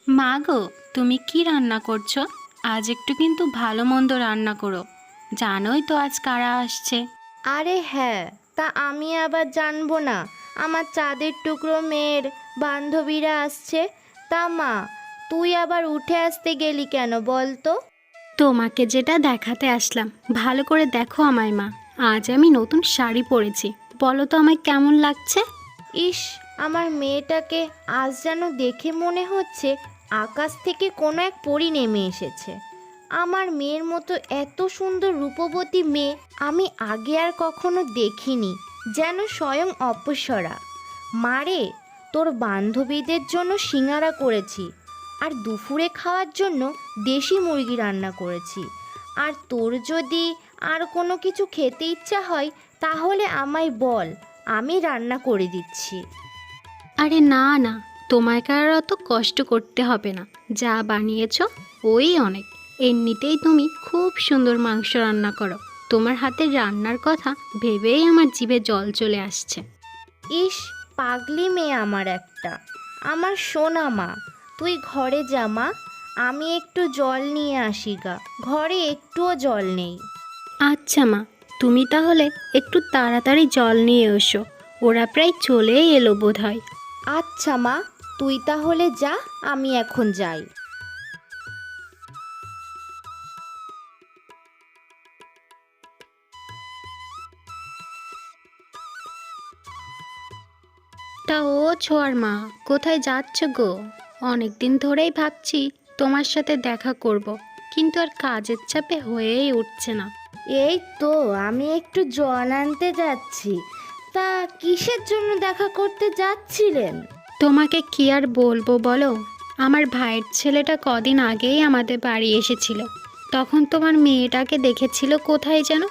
মা গো, তুমি কি রান্না করছো? আজ একটু কিন্তু ভালো মন্দ রান্না করো। জানোই তো আজ কারা আসছে। আরে হ্যাঁ, তা আমি আবার জানবো না? আমার চাঁদের টুকরো মেয়ের বান্ধবীরা আসছে। তা মা, তুই আবার উঠে আসতে গেলি কেন বল তো? তোমাকে যেটা দেখাতে আসলাম, ভালো করে দেখো আমায় মা। আজ আমি নতুন শাড়ি পরেছি, বলো তো আমায় কেমন লাগছে? ইস, আমার মেয়েটাকে আজ যেন দেখে মনে হচ্ছে আকাশ থেকে কোনো এক পরী নেমে এসেছে। আমার মেয়ের মতো এত সুন্দর রূপবতী মেয়ে আমি আগে আর কখনো দেখিনি, যেন স্বয়ং অপ্সরা। মারে, তোর বান্ধবীদের জন্য সিঙ্গারা করেছি, আর দুপুরে খাওয়ার জন্য দেশি মুরগি রান্না করেছি। আর তোর যদি আর কোনো কিছু খেতে ইচ্ছা হয় তাহলে আমায় বল, আমি রান্না করে দিচ্ছি। আরে না না, তোমাকে আর অত কষ্ট করতে হবে না। যা বানিয়েছো ওই অনেক। এমনিতেই তুমি খুব সুন্দর মাংস রান্না করো। তোমার হাতের রান্নার কথা ভেবেই আমার জিভে জল চলে আসছে। ইস, পাগলি মেয়ে আমার একটা। আমার সোনা মা, তুই ঘরে যা মা, আমি একটু জল নিয়ে আসি গা, ঘরে একটুও জল নেই। আচ্ছা মা, তুমি তাহলে একটু তাড়াতাড়ি জল নিয়ে এসো। ওরা প্রায় চলেই এলো বোধ হয়। আচ্ছা মা, তুই তাহলে যা, আমি এখন যাই। তা ও ছোঁয়ার মা, কোথায় যাচ্ছ গো? অনেক দিন ধরেই ভাবছি তোমার সাথে দেখা করব, কিন্তু আর কাজের চাপে হয়েই উঠছে না। এই তো আমি একটু জল আনতে যাচ্ছি। তা কিসের জন্য দেখা করতে যাচ্ছিলেন? তোমাকে কি আর বলবো বলো, আমার ভাইয়ের ছেলেটা কদিন আগেই আমাদের বাড়ি এসেছিল। তখন তোমার মেয়েটাকে দেখেছিল কোথায় যেন।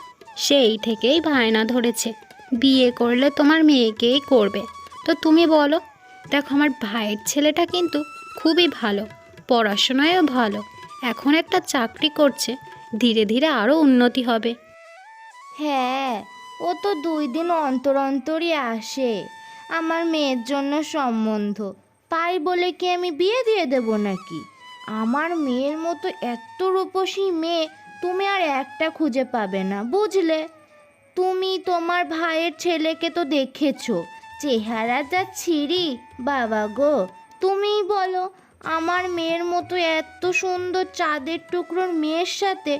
সেই থেকেই বায়না ধরেছে বিয়ে করলে তোমার মেয়েকেই করবে। তো তুমি বলো। দেখো, আমার ভাইয়ের ছেলেটা কিন্তু খুবই ভালো, পড়াশোনায়ও ভালো, এখন একটা চাকরি করছে। ধীরে ধীরে আরও উন্নতি হবে। হ্যাঁ, ও তো 2 দিন অন্তর অন্তরই আসে আমার মেয়ের জন্য সম্বন্ধ। তাই বলে কি আমি বিয়ে দিয়ে দেব নাকি? আমার মেয়ের মতো এত রূপসী মেয়ে তুমি আর একটা খুঁজে পাবে না, বুঝলে? তুমি তোমার ভাইয়ের ছেলেকে তো দেখেছো, চেহারা যা ছিঁড়ি। বাবা গো, তুমিই বলো, আমার মেয়ের মতো এত সুন্দর চাঁদের টুকরোর মেয়ের সাথে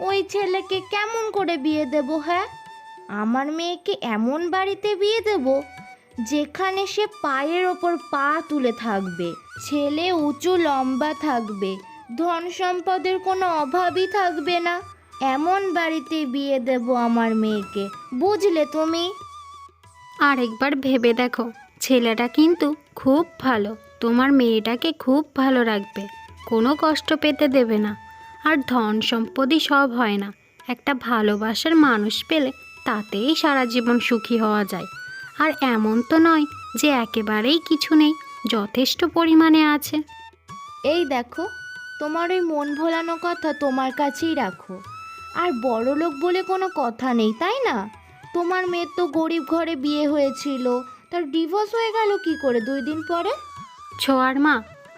ওই ছেলেকে কেমন করে বিয়ে দেব? হ্যাঁ, আমার মেয়েকে এমন বাড়িতে বিয়ে দেব যেখানে সে পায়ের ওপর পা তুলে থাকবে, ছেলে উঁচু লম্বা থাকবে, ধন সম্পদের কোনো অভাবই থাকবে না। এমন বাড়িতে বিয়ে দেব আমার মেয়েকে, বুঝলে তুমি? আরেকবার ভেবে দেখো, ছেলেটা কিন্তু খুব ভালো, তোমার মেয়েটাকে খুব ভালো রাখবে, কোনো কষ্ট পেতে দেবে না। আর ধন সম্পদই সব হয় না, একটা ভালোবাসার মানুষ পেলে তাতেই সারা জীবন সুখী হওয়া যায়। আর এমন তো নয় যে একেবারেই কিছু নেই, যথেষ্ট পরিমাণে আছে। এই দেখো, তোমার ওই মন ভোলানো কথা তোমার কাছেই রাখো। আর বড়লোক বলে কোনো কথা নেই, তাই না? তোমার মেয়ের তো গরিব ঘরে বিয়ে হয়েছিল, তার ডিভোর্স হয়ে গেল কি করে 2 দিন পরে? ছোঁয়ার মা,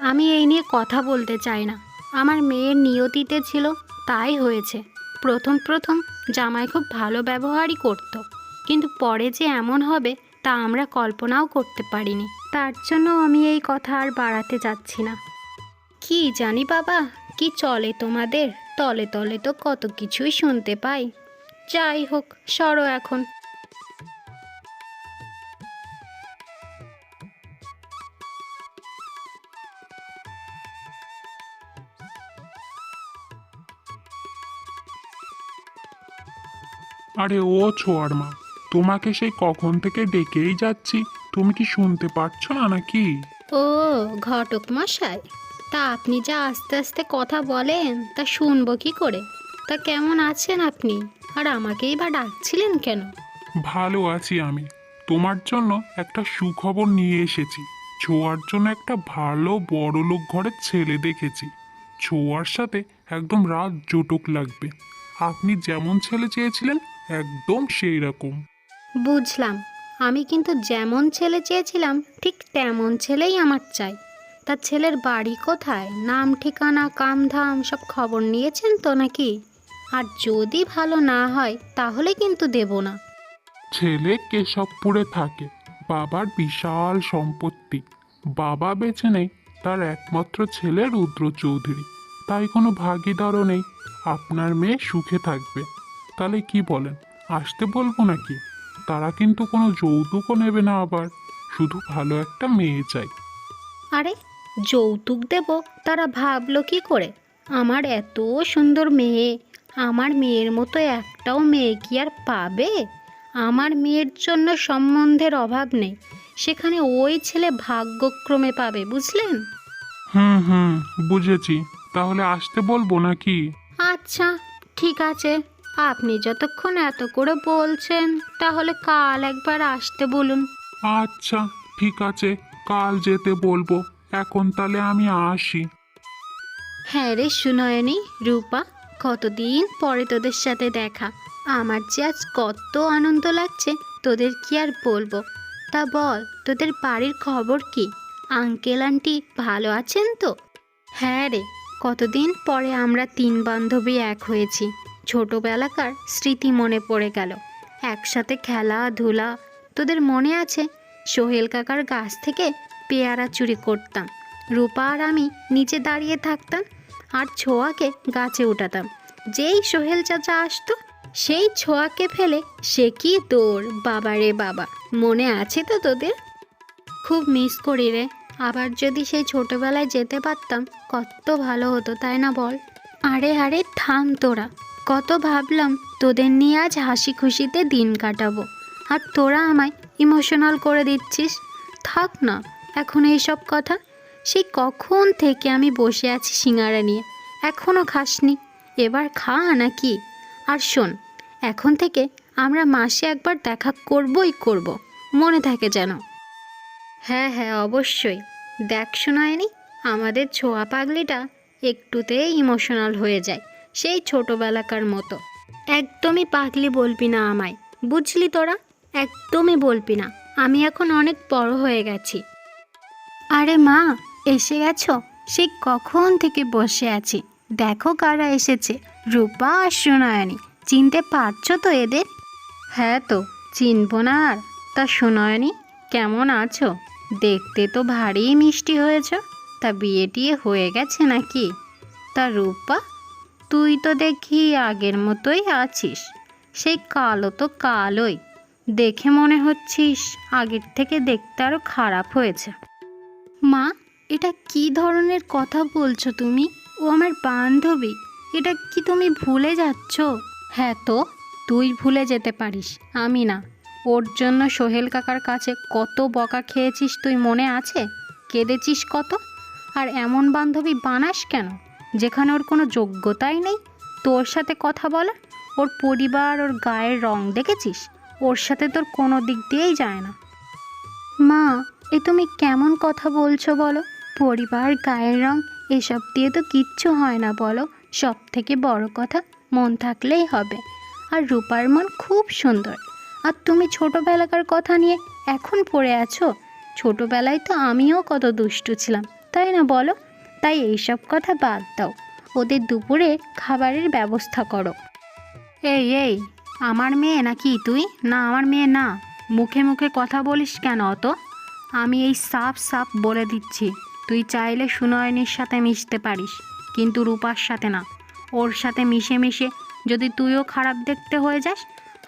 আমি এই নিয়ে কথা বলতে চাই না। আমার মেয়ের নিয়তিতে ছিল, তাই হয়েছে। প্রথম প্রথম জামাই খুব ভালো ব্যবহারই করত, কিন্তু পরে যে এমন হবে তা আমরা কল্পনাও করতে পারিনি। তার জন্য আমি এই কথা আর বাড়াতে যাচ্ছি না। কি জানি বাবা, কি চলে তোমাদের? তলে তলে তো কত কিছুই শুনতে পাই। যাই হোক, সরো এখন। আরে ও ছোয়ার মা, তোমাকে সেই কখন থেকে ডেকেই যাচ্ছি, তুমি কি শুনতে পাচ্ছ না নাকি? ও, ঘটক মশাই, তা আপনি যা আস্তে আস্তে কথা বলেন তা শুনবো কি করে? তা কেমন আছেন আপনি? আর আমাকেই বা ডাকছিলেন কেন? ভালো আছি আমি। তোমার জন্য একটা সুখবর নিয়ে এসেছি। ছোয়ার জন্য একটা ভালো বড় লোক ঘরের ছেলে দেখেছি। ছোয়ার সাথে একদম রাত জোটক লাগবে। আপনি যেমন ছেলে চেয়েছিলেন একদম সেই রকম। বুঝলাম। আমি কিন্তু যেমন ছেলে চেয়েছিলাম ঠিক তেমন ছেলেই আমার চাই। তার ছেলের বাড়ি কোথায়, নাম ঠিকানা কামধাম সব খবর নিয়েছেন তো নাকি? আর যদি ভালো না হয় তাহলে কিন্তু দেব না। ছেলে কেশবপুরে থাকে, বাবার বিশাল সম্পত্তি। বাবা বেঁচে নেই, তার একমাত্র ছেলে রুদ্র চৌধুরী, তাই কোনো ভাগিদারও নেই। আপনার মেয়ে সুখে থাকবে। তাহলে কি বলেন, আসতে বলবো নাকি? তারা কিন্তু কোনো যৌতুকও নেবে না, আবার শুধু ভালো একটা মেয়ে চাই। আরে যৌতুক দেব তারা ভাবলো কি করে? আমার এত সুন্দর মেয়ে, আমার মেয়ের মতো একটাও মেয়ে কি আর পাবে? আমার মেয়ের জন্য সম্বন্ধের অভাব নেই, সেখানে ওই ছেলে ভাগ্যক্রমে পাবে, বুঝলেন? হুম হুম, বুঝেছি। তাহলে আসতে বলবো নাকি? আচ্ছা, ঠিক আছে, আপনি যতক্ষণ এত করে বলছেন তাহলে কাল একবার আসতে বলুন। আচ্ছা, ঠিক আছে, কাল যেতে বলবো। এখন তাহলে আমি আসি। হ্যাঁ রে সুনয়নী, রূপা, কতদিন পরে তোদের সাথে দেখা। আমার যে আজ কত আনন্দ লাগছে তোদের কি আর বলবো। তা বল, তোদের বাড়ির খবর কি? আঙ্কেল আন্টি ভালো আছেন তো? হ্যাঁ রে, কতদিন পরে আমরা তিন বান্ধবী এক হয়েছি। ছোটবেলাকার স্মৃতি মনে পড়ে গেল। একসাথে খেলাধুলা। তোদের মনে আছে সোহেল কাকার গাছ থেকে পেয়ারা চুরি করতাম, রূপা আর আমি নিচে দাঁড়িয়ে থাকতাম আর ছোঁয়াকে গাছে উঠাতাম। যেই সোহেল চাচা আসতো সেই ছোঁয়াকে ফেলে সে কি দৌড়, বাবা রে বাবা, মনে আছে তো তোদের? খুব মিস করি রে। আবার যদি সেই ছোটবেলায় যেতে পারতাম কত ভালো হতো, তাই না বল? আরে আরে থাম তোরা, কত ভাবলাম তোদের নিয়ে আজ হাসি খুশিতে দিন কাটাবো, আর তোরা আমায় ইমোশনাল করে দিচ্ছিস। থাক না এখন এইসব কথা। সেই কখন থেকে আমি বসে আছি সিঙ্গারা নিয়ে, এখনও খাসনি। এবার খা নাকি? আর শোন, এখন থেকে আমরা মাসে একবার দেখা করবই করব, মনে থাকে যেন। হ্যাঁ হ্যাঁ, অবশ্যই। দেখ শোনায়নি, আমাদের ছোঁয়া পাগলিটা একটুতেই ইমোশনাল হয়ে যায়, সেই ছোটবেলাকার মতো। একদমই পাগলি বলবি না আমায়, বুঝলি তোরা? একদমই বলবি না, আমি এখন অনেক বড় হয়ে গেছি। আরে মা, এসে গেছো? সেই কখন থেকে বসে আছি। দেখো কারা এসেছে, রূপা আর সুনয়নী। চিনতে পারছো তো এদের? হ্যাঁ তো, চিনবো না আর। তা সুনয়নী, কেমন আছো? দেখতে তো ভারী মিষ্টি হয়েছ। তা বিয়ে টিয়ে হয়ে গেছে নাকি? তা রূপা, তুই তো দেখি আগের মতোই আছিস। সেই কালো তো কালোই, দেখে মনে হচ্ছিস আগের থেকে দেখতে আরো খারাপ হয়েছে। মা, এটা কি ধরনের কথা বলছো তুমি? ও আমার বান্ধবী, এটা কি তুমি ভুলে যাচ্ছ? হ্যাঁ তো, তুই ভুলে যেতে পারিস, আমি না। ওর জন্য সোহেল কাকার কাছে কত বকা খেয়েছিস তুই মনে আছে? কেঁদেছিস কত। আর এমন বান্ধবী বানাস কেন যেখানে ওর কোনো যোগ্যতাই নেই তোর সাথে কথা বলার? ওর পরিবার, ওর গায়ের রং দেখেছিস? ওর সাথে তোর কোনো দিক দিয়েই যায় না। মা, এ তুমি কেমন কথা বলছো বলো? পরিবার, গায়ের রং এসব দিয়ে তো কিচ্ছু হয় না বলো। সব থেকে বড় কথা মন থাকলেই হবে। আর রূপার মন খুব সুন্দর। আর তুমি ছোটবেলাকার কথা নিয়ে এখন পড়ে আছো। ছোটবেলায় তো আমিও কত দুষ্টু ছিলাম, তাই না বলো? তাই এইসব কথা বাদ দাও, ওদের দুপুরে খাবারের ব্যবস্থা করো। এই এই, আমার মেয়ে নাকি তুই? না, আমার মেয়ে না। মুখে মুখে কথা বলিস কেন অত? আমি এই সাফ সাফ বলে দিচ্ছি, তুই চাইলে সুনয়নীর সাথে মিশতে পারিস, কিন্তু রূপার সাথে না। ওর সাথে মিশে মিশে যদি তুইও খারাপ দেখতে হয়ে যাস।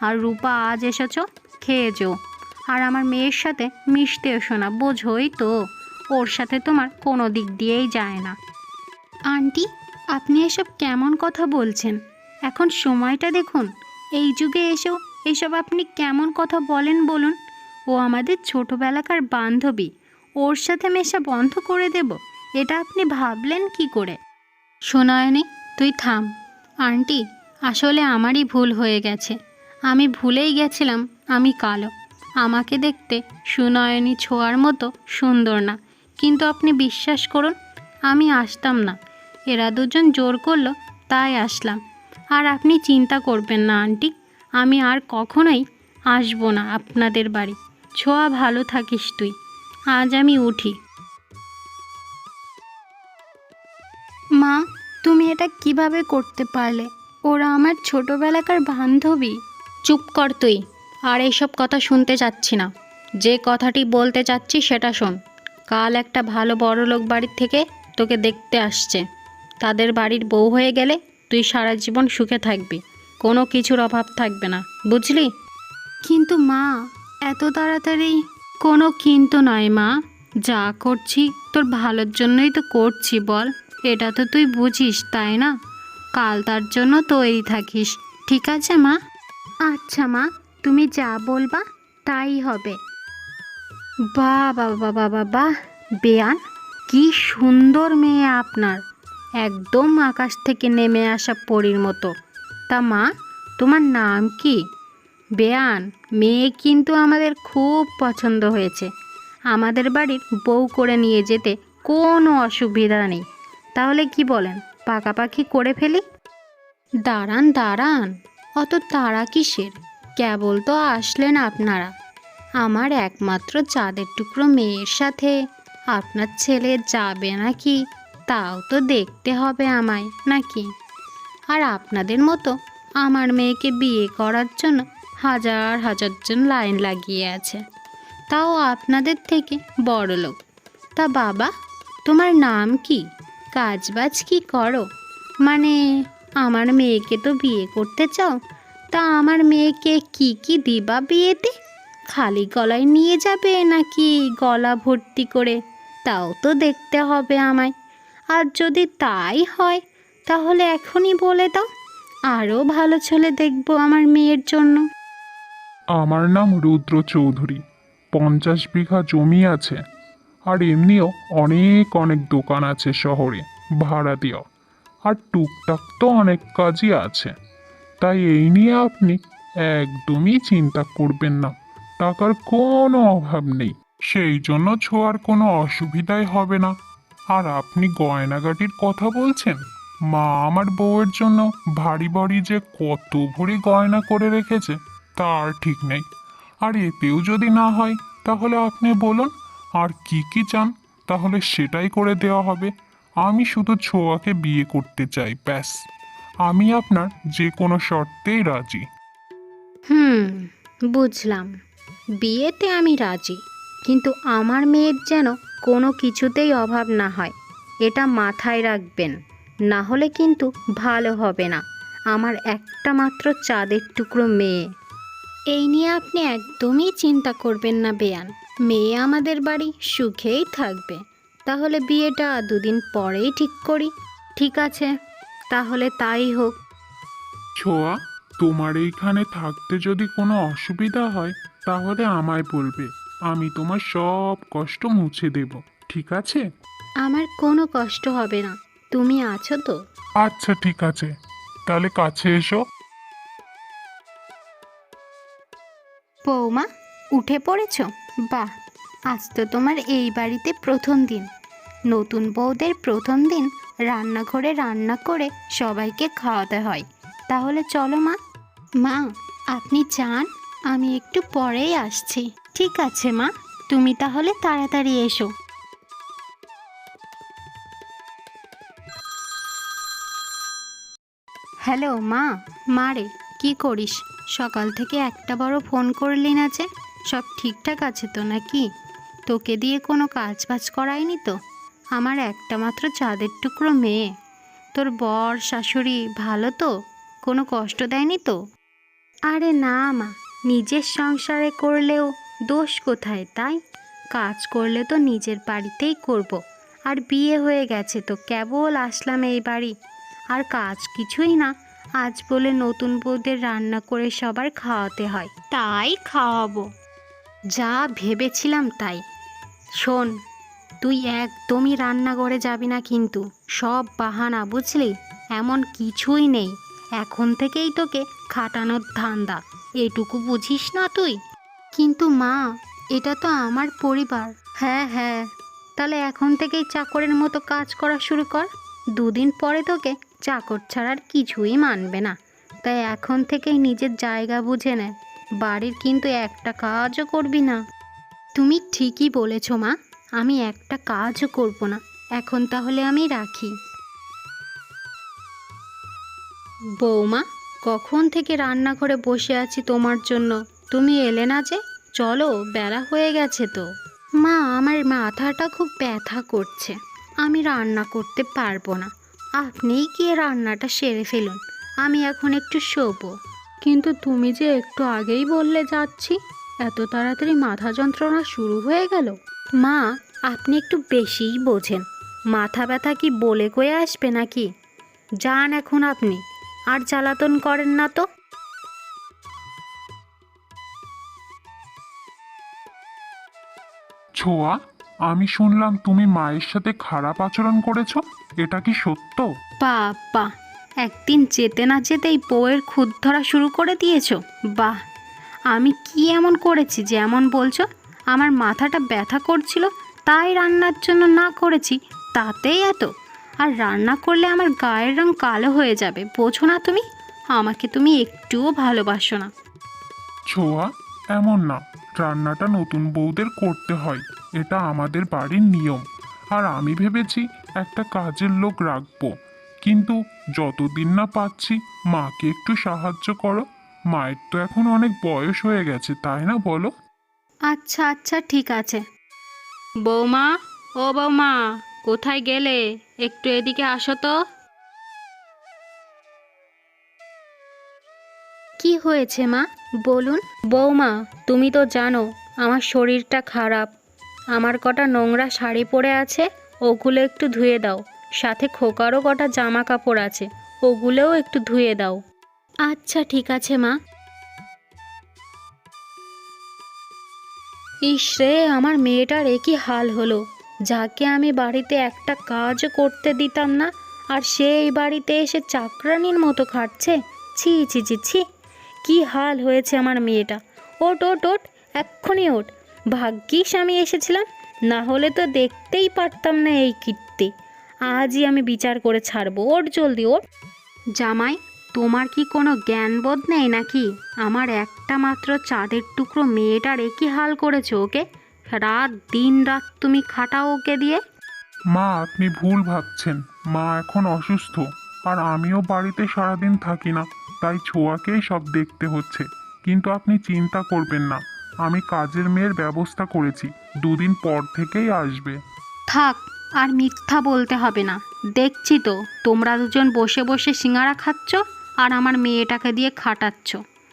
আর রূপা আজ এসেছ, খেয়ে যেও। আর আমার মেয়ের সাথে মিশতে এসো না, বোঝোই তো ওর সাথে তোমার কোনো দিক দিয়েই যায় না। আন্টি, আপনি এসব কেমন কথা বলছেন? এখন সময়টা দেখুন, এই যুগে এসেও এসব আপনি কেমন কথা বলেন বলুন? ও আমাদের ছোটবেলাকার বান্ধবী, ওর সাথে মেশা বন্ধ করে দেব, এটা আপনি ভাবলেন কি করে? সুনয়নী, তুই থাম। আন্টি, আসলে আমারই ভুল হয়ে গেছে। আমি ভুলেই গেছিলাম আমি কালো। আমাকে দেখতে সুনয়নী ছোঁয়ার মতো সুন্দর না, কিন্তু আপনি বিশ্বাস করুন আমি আসতাম না। এরা দুজন জোর করলো তাই আসলাম। আর আপনি চিন্তা করবেন না আন্টি, আমি আর কখনোই আসবো না আপনাদের বাড়ি। ছোঁয়া, ভালো থাকিস তুই। আজ আমি উঠি। মা, তুমি এটা কিভাবে করতে পারলে? ওরা আমার ছোটবেলাকার বান্ধবী। চুপ কর তুই, আর এইসব কথা শুনতে চাচ্ছি না। যে কথাটি বলতে চাচ্ছি সেটা শোন। কাল একটা ভালো বড়লোক বাড়ির থেকে তোকে দেখতে আসছে। তাদের বাড়ির বউ হয়ে গেলে তুই সারা জীবন সুখে থাকবি, কোনো কিছুর অভাব থাকবে না, বুঝলি? কিন্তু মা, এত তাড়াতাড়ি? কোনো কিন্তু নয় মা, যা করছি তোর ভালোর জন্যই তো করছি বল। এটা তো তুই বুঝিস, তাই না? কাল তার জন্য তৈরি থাকিস, ঠিক আছে মা? আচ্ছা মা, তুমি যা বলবা তাই হবে। বাহ বাবা বাবা বাহ, বেয়ান, কি সুন্দর মেয়ে আপনার, একদম আকাশ থেকে নেমে আসা পরীর মতো। তা মা, তোমার নাম কি? বেয়ান, মেয়ে কিন্তু আমাদের খুব পছন্দ হয়েছে। আমাদের বাড়ির বউ করে নিয়ে যেতে কোনো অসুবিধা নেই। তাহলে কি বলেন, পাকাপাকি করে ফেলি? দাঁড়ান দাঁড়ান, অত তাড়া কিসের? কেবল তো আসলেন আপনারা। আমার একমাত্র চাঁদের টুকরো মেয়ের সাথে আপনার ছেলে যাবে নাকি, তাও তো দেখতে হবে আমায়, নাকি? আর আপনাদের মতো আমার মেয়েকে বিয়ে করার জন্য হাজার হাজার জন লাইন লাগিয়ে আছে, তাও আপনাদের থেকে বড় লোক। তা বাবা, তোমার নাম কি? কাজবাজ কি করো? মানে, আমার মেয়েকে তো বিয়ে করতে চাও, তা আমার মেয়েকে কি কি দিবা বিয়েতে? খালি গলায় নিয়ে যাবে নাকি গলা ভর্তি করে, তাও তো দেখতে হবে আমায়। আর যদি তাই হয় তাহলে এখনই বলে দাও, আরও ভালো ছেলে দেখবো আমার মেয়ের জন্য। আমার নাম রুদ্র চৌধুরী। 50 বিঘা জমি আছে, আর এমনিও অনেক অনেক দোকান আছে শহরে ভাড়া দেওয়া, আর টুকটাক তো অনেক কাজই আছে। তাই এই নিয়ে আপনি একদমই চিন্তা করবেন না, টাকার কোনো অভাব নেই। সেই জন্য ছোঁয়ার কোনো অসুবিধাই হবে না। আর আপনি গয়নাগাটির কথা বলছেন, মা আমার বউয়ের জন্য ভারী ভারী যে কত ভরি গয়না করে রেখেছে তার ঠিক নেই। আর এতেও যদি না হয় তাহলে আপনি বলুন আর কি কি চান, তাহলে সেটাই করে দেওয়া হবে। আমি শুধু ছোঁয়াকে বিয়ে করতে চাই, ব্যাস। আমি আপনার যে কোনো শর্তেই রাজি। বুঝলাম, বিয়েতে আমি রাজি, কিন্তু আমার মেয়ের যেন কোনো কিছুতেই অভাব না হয়, এটা মাথায় রাখবেন। না হলে কিন্তু ভালো হবে না। আমার একটা মাত্র চাঁদের টুকরো মেয়ে। এই নিয়ে আপনি একদমই চিন্তা করবেন না বেয়ান, মেয়ে আমাদের বাড়ি সুখেই থাকবে। তাহলে বিয়েটা 2 দিন পরেই ঠিক করি। ঠিক আছে, তাহলে তাই হোক। ছোঁয়া, তোমার এইখানে থাকতে যদি কোনো অসুবিধা হয় তাহলে আমায় বলবে, আমি তোমার সব কষ্ট মুছে দেব, ঠিক আছে? আমার কোনো কষ্ট হবে না, তুমি আছো তো? আচ্ছা ঠিক আছে, তাহলে কাছে এসো। বৌমা, উঠে পড়েছো? বাহ, আজ তো তোমার এই বাড়িতে প্রথম দিন। নতুন বউদের প্রথম দিন রান্নাঘরে রান্না করে সবাইকে খাওয়াতে হয়। তাহলে চলো মা। মা, আপনি যান, আমি একটু পরেই আসছি। ঠিক আছে মা, তুমি তাহলে তাড়াতাড়ি এসো। হ্যালো মা। মারে, কি করিস? সকাল থেকে একটা বড় ফোন করলি না যে? সব ঠিকঠাক আছে তো নাকি? তোকে দিয়ে কোনো কাজ বাজ করায়নি তো? আমার একটা মাত্র চাঁদের টুকরো মেয়ে। তোর বর শাশুড়ি ভালো তো? কোনো কষ্ট দেয়নি তো? আরে না মা, নিজের সংসারে করলেও দোষ কোথায় তাই? কাজ করলে তো নিজের বাড়িতেই করব। আর বিয়ে হয়ে গেছে তো কেবল আসলাম এই বাড়ি। আর কাজ কিছুই না, আজ বলে নতুন বউদের রান্না করে সবার খাওয়াতে হয়, তাই খাওয়াবো। যা ভেবেছিলাম তাই। শোন, তুই একদমই রান্নাঘরে যাবি না কিন্তু, সব বাহানা, বুঝলি? এমন কিছুই নেই, এখন থেকেই তোকে খাটানোর ধান্দা, এটুকু বুঝিস না তুই? কিন্তু মা, এটা তো আমার পরিবার। হ্যাঁ হ্যাঁ, তাহলে এখন থেকেই চাকরের মতো কাজ করা শুরু কর। 2 দিন পরে তোকে চাকর ছাড়ার কিছুই মানবে না। তাই এখন থেকেই নিজের জায়গা বুঝে নে, বাড়ির কিন্তু একটা কাজও করবি না। তুমি ঠিকই বলেছ মা, আমি একটা কাজও করব না। এখন তাহলে আমি রাখি। বৌমা, কখন থেকে রান্না করে বসে আছি তোমার জন্য, তুমি এলে না যে? চলো, বেলা হয়ে গেছে তো। মা, আমার মাথাটা খুব ব্যথা করছে, আমি রান্না করতে পারবো না। আপনিই গিয়ে রান্নাটা সেরে ফেলুন, আমি এখন একটু শোবো। কিন্তু তুমি যে একটু আগেই বললে যাচ্ছি, এত তাড়াতাড়ি মাথা যন্ত্রণা শুরু হয়ে গেল? মা, আপনি একটু বেশিই বোঝেন। মাথা ব্যথা কি বলে কয়ে আসবে নাকি? যান এখন আপনি, আর জ্বালাতন করেন না তো। ছোঁয়া, আমি শুনলাম তুমি মায়ের সাথে খারাপ আচরণ করেছো, এটা কি সত্য? বাবা, একদিন যেতে না যেতেই বউয়ের খুঁত ধরা শুরু করে দিয়েছো। বাহ, আমি কি এমন করেছি যে এমন বলছো? আমার মাথাটা ব্যথা করছিল, তাই রান্নার জন্য না করেছি, তাতেই এত? আর রান্না করলে আমার গায়ের রং কালো হয়ে যাবে, বোঝো না তুমি? আমাকে তুমি একটুও ভালোবাসো না। ছোঁয়া, এমন না, রান্নাটা নতুন বউদের করতে হয়, এটা আমাদের বাড়ির নিয়ম। আর আমি ভেবেছি একটা কাজের লোক রাখবো, কিন্তু যতদিন না পাচ্ছি মাকে একটু সাহায্য করো। মায়ের তো এখন অনেক বয়স হয়ে গেছে, তাই না বলো? আচ্ছা আচ্ছা, ঠিক আছে। বৌমা, ও বৌমা, কোথায় গেলে? একটু এদিকে আসো তো। কি হয়েছে মা, বলুন। বৌমা, তুমি তো জানো আমার শরীরটা খারাপ। আমার কটা নোংরা শাড়ি পরে আছে, ওগুলো একটু ধুয়ে দাও। সাথে খোকারও কটা জামা কাপড় আছে, ওগুলোও একটু ধুয়ে দাও। আচ্ছা ঠিক আছে মা। ইস রে, আমার মেয়েটার একই হাল হলো। যাকে আমি বাড়িতে একটা কাজও করতে দিতাম না, আর সে এই বাড়িতে এসে চাকরানির মতো খাটছে। ছি ছি ছি ছি, কি হাল হয়েছে আমার মেয়েটা। ওট ওট ওট, এক্ষুনি ওঠ। ভাগ্যিস আমি এসেছিলাম, না হলে তো দেখতেই পারতাম না এই কীর্তি। আজই আমি বিচার করে ছাড়বো, ওঠ জলদি ওঠ। জামাই, তোমার কি কোনো জ্ঞানবোধ নেই নাকি? আমার একটা মাত্র চাঁদের টুকরো মেয়েটার একই হাল করেছো ওকে। রাত দিন রাত তুমি খাটাও ওকে দিয়ে। মা, আপনি ভুল ভাবছেন। মা এখন অসুস্থ, আর আমিও বাড়িতে সারাদিন থাকি না, তাই ছোঁয়াকেই সব দেখতে হচ্ছে। কিন্তু আপনি চিন্তা করবেন না, আমি কাজের মেয়ের ব্যবস্থা করেছি, দুদিন পর থেকেই আসবে। থাক, আর মিথ্যা বলতে হবে না। দেখছি তো তোমরা দুজন বসে বসে সিঙ্গারা খাচ্ছ, আর আমার মেয়েটাকে দিয়ে খাটাচ্ছ।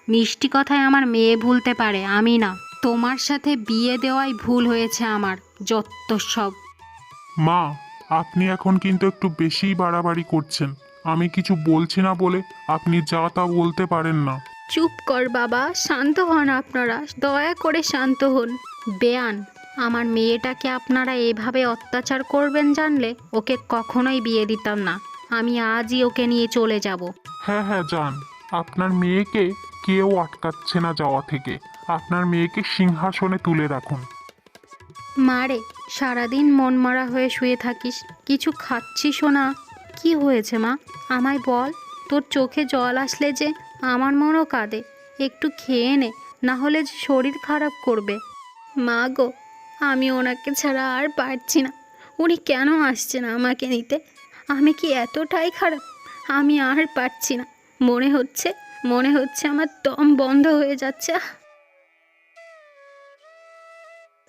মিষ্টি কথায় আমার মেয়ে ভুলতে পারে, আমি না। তোমার সাথে বিয়ে দেওয়াই ভুল হয়েছে আমার, যত সব। মা, আপনি এখন কিন্তু একটু বেশিই বাড়াবাড়ি করছেন। আমি কিছু বলছি না বলে আপনি যা তা বলতে পারেন না। চুপ কর বাবা, শান্ত হন আপনারা, দয়া করে শান্ত হন। বেয়ান, আমার মেয়েটাকে আপনারা এভাবে অত্যাচার করবেন জানলে ওকে কখনোই বিয়ে দিতাম না। আমি আজই ওকে নিয়ে চলে যাব। হ্যাঁ হ্যাঁ, যান। আপনার মেয়েকে কেউ আটকাচ্ছে না যাওয়া থেকে। আপনার মেয়েকে সিংহাসনে তুলে রাখুন। মারে, সারাদিন মনমরা হয়ে শুয়ে থাকিস, কিছু খাচ্ছিসও না। কি হয়েছে মা, আমায় বল। তোর চোখে জল আসলে যে আমার মনও কাঁদে। একটু খেয়ে নে, না হলে যে শরীর খারাপ করবে। মা গো, আমি ওনাকে ছাড়া আর পারছি না। উনি কেন আসছে না আমাকে নিতে? আমি কি এতটাই খারাপ? আমি আর পারছি না। মনে হচ্ছে আমার দম বন্ধ হয়ে যাচ্ছে।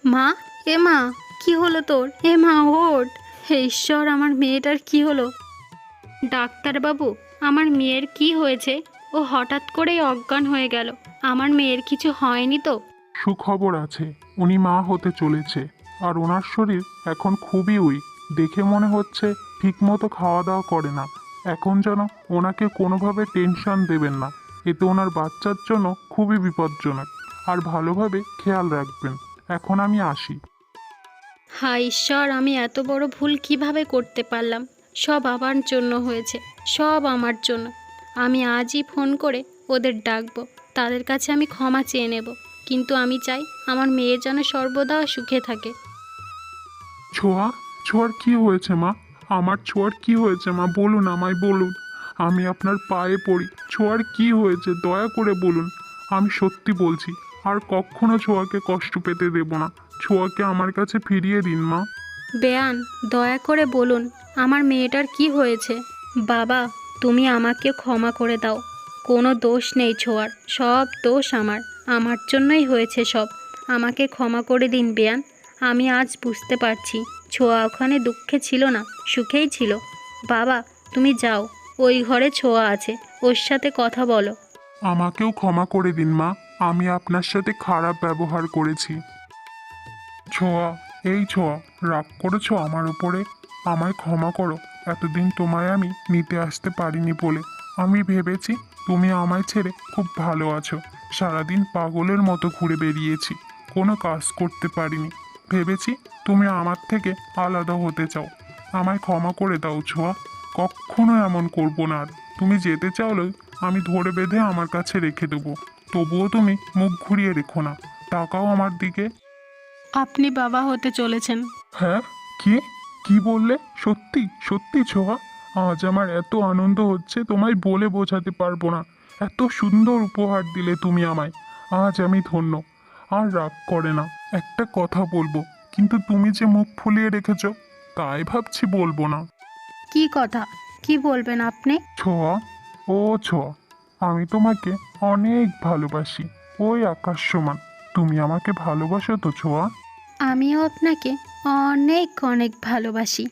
মা, এ মা, কি হলো তোর? এ মা, ওঠ। হে ঈশ্বর, আমার মেয়েটার কি হলো? ডাক্তারবাবু, আমার মেয়ের কি হয়েছে? ও হঠাৎ করেই অজ্ঞান হয়ে গেল। আমার মেয়ের কিছু হয়নি তো? সুখবর আছে, উনি মা হতে চলেছে। আর ওনার শরীর এখন খুবই উইক, দেখে মনে হচ্ছে ঠিকমতো খাওয়া দাওয়া করে না। এখন যেন ওনাকে কোনোভাবে টেনশন দেবেন না, এতে ওনার বাচ্চার জন্য খুবই বিপজ্জনক। আর ভালোভাবে খেয়াল রাখবেন। এখন আমি আসি। হায় ঈশ্বর, আমি এত বড় ভুল কিভাবে করতে পারলাম? সব আমার জন্য হয়েছে, সব আমার জন্য। আমি আজই ফোন করে ওদের ডাকবো, তাদের কাছে আমি ক্ষমা চেয়ে নেব। কিন্তু আমি চাই আমার মেয়ে যেন সর্বদা সুখে থাকে। ছোঁয়া, ছোঁয়ার কি হয়েছে মা? আমার ছোঁয়ার কি হয়েছে মা, বলুন, আমায় বলুন। আমি আপনার পায়ে পড়ি, ছোঁয়ার কি হয়েছে দয়া করে বলুন। আমি সত্যি বলছি, আর কখনো ছোঁয়াকে কষ্ট পেতে দেব না। ছোঁয়াকে আমার কাছে ফিরিয়ে দিন মা। বেয়ান, দয়া করে বলুন আমার মেয়েটার কি হয়েছে। বাবা, তুমি আমাকে ক্ষমা করে দাও। কোনো দোষ নেই ছোঁয়ার, সব দোষ আমার জন্যই হয়েছে সব। আমাকে ক্ষমা করে দিন বেয়ান। আমি আজ বুঝতে পারছি ছোঁয়া ওখানে দুঃখে ছিল না, সুখেই ছিল। বাবা, তুমি যাও, ওই ঘরে ছোঁয়া আছে, ওর সাথে কথা বলো। আমাকেও ক্ষমা করে দিন মা, আমি আপনার সাথে খারাপ ব্যবহার করেছি। ছোঁয়া, এই ছোঁয়া, রাগ করেছো আমার উপরে? আমায় ক্ষমা করো। এতদিন তোমায় আমি নিতে আসতে পারিনি বলে। আমি ভেবেছি তুমি আমায় ছেড়ে খুব ভালো আছো। সারাদিন পাগলের মতো ঘুরে বেরিয়েছি, কোনো কাজ করতে পারিনি। ভেবেছি তুমি আমার থেকে আলাদা হতে চাও। আমায় ক্ষমা করে দাও ছোঁয়া, কখনো এমন করবো না আর। তুমি যেতে চাইলেও আমি ধরে বেঁধে আমার কাছে রেখে দেবো। তবুও তুমি মুখ ঘুরিয়ে রেখো না, তাকাও আমার দিকে। আপনি বাবা হতে চলেছেন। হ্যাঁ? কি কি বললে? সত্যি সত্যি ছোঁয়া, আজ আমার এত আনন্দ হচ্ছে তোমায় বলে বোঝাতে পারবো না। এত সুন্দর উপহার দিলে তুমি আমায়, আজ আমি ধন্য। আর রাগ করে না, একটা কথা বলবো, কিন্তু তুমি যে মুখ ফুলিয়ে রেখেছো, তাই ভাবছি বলবো না। কি কথা? কি বলবেন আপনি? ছোঁয়া, ও ছোঁয়া, আমি তোমাকে অনেক ভালোবাসি, ওই আকাশ সমান। তুমি আমাকে ভালোবাসো তো ছোঁয়া? আমিও আপনাকে অনেক অনেক ভালোবাসি।